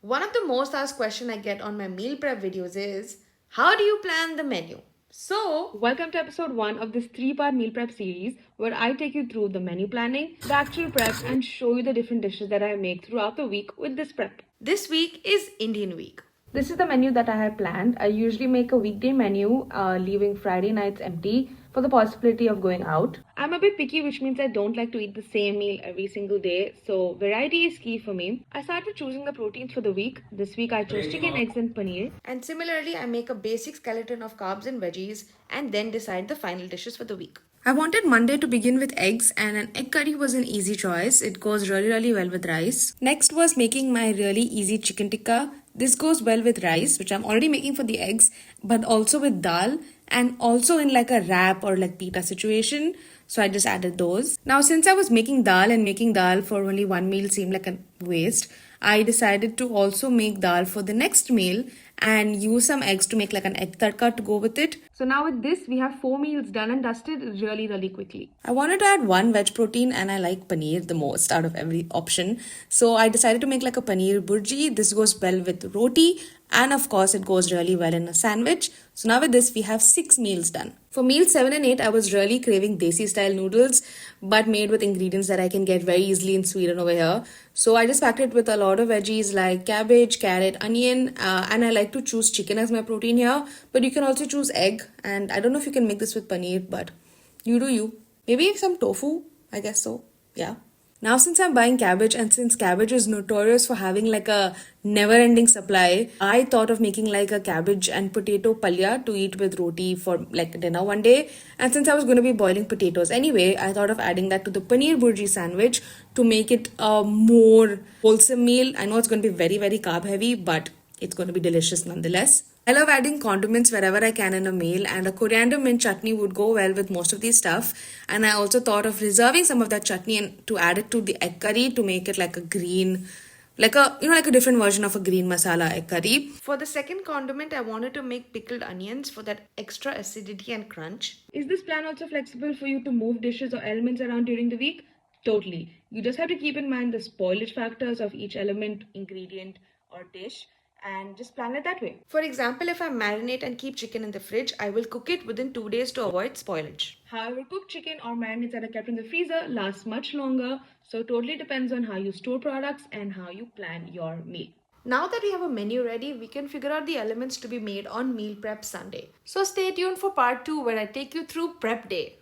One of the most asked questions I get on my meal prep videos is, how do you plan the menu? So, welcome to episode 1 of this 3-part meal prep series where I take you through the menu planning, the actual prep, and show you the different dishes that I make throughout the week with this prep. This week is Indian week. This is the menu that I have planned. I usually make a weekday menu, leaving Friday nights empty for the possibility of going out. I'm a bit picky, which means I don't like to eat the same meal every single day, so variety is key for me. I started choosing the proteins for the week. This week I chose chicken, eggs, and paneer. And similarly, I make a basic skeleton of carbs and veggies and then decide the final dishes for the week. I wanted Monday to begin with eggs, and an egg curry was an easy choice. It goes really well with rice. Next was making my really easy chicken tikka. This goes well with rice, which I'm already making for the eggs, but also with dal and also in like a wrap or like pita situation. So I just added those. Now, since I was making dal and making dal for only one meal seemed like a waste, I decided to also make dal for the next meal and use some eggs to make like an egg tadka to go with it. So now with this, we have 4 meals done and dusted really quickly. I wanted to add one veg protein and I like paneer the most out of every option. So I decided to make like a paneer burji. This goes well with roti and of course it goes really well in a sandwich. So now with this, we have 6 meals done. For meals 7 and 8, I was really craving desi style noodles, but made with ingredients that I can get very easily in Sweden over here. So I just packed it with a lot of veggies like cabbage, carrot, onion, and I like to choose chicken as my protein here, but you can also choose egg. And I don't know if you can make this with paneer, but you do you. Maybe some tofu, I guess so. Yeah. Now, since I'm buying cabbage and since cabbage is notorious for having like a never-ending supply, I thought of making like a cabbage and potato palya to eat with roti for like dinner one day. And since I was going to be boiling potatoes anyway, I thought of adding that to the paneer burji sandwich to make it a more wholesome meal. I know it's going to be very carb heavy, but it's going to be delicious nonetheless. I love adding condiments wherever I can in a meal, and a coriander mint chutney would go well with most of these stuff. And I also thought of reserving some of that chutney and to add it to the egg curry to make it like a green, like a different version of a green masala egg curry. For the second condiment, I wanted to make pickled onions for that extra acidity and crunch. Is this plan also flexible for you to move dishes or elements around during the week? Totally. You just have to keep in mind the spoilage factors of each element, ingredient, or dish and just plan it that way. For example, if I marinate and keep chicken in the fridge, I will cook it within 2 days to avoid spoilage. However, cooked chicken or marinades that are kept in the freezer last much longer, so totally depends on how you store products and how you plan your meal. Now that we have a menu ready, we can figure out the elements to be made on Meal Prep Sunday. So stay tuned for part 2 where I take you through prep day.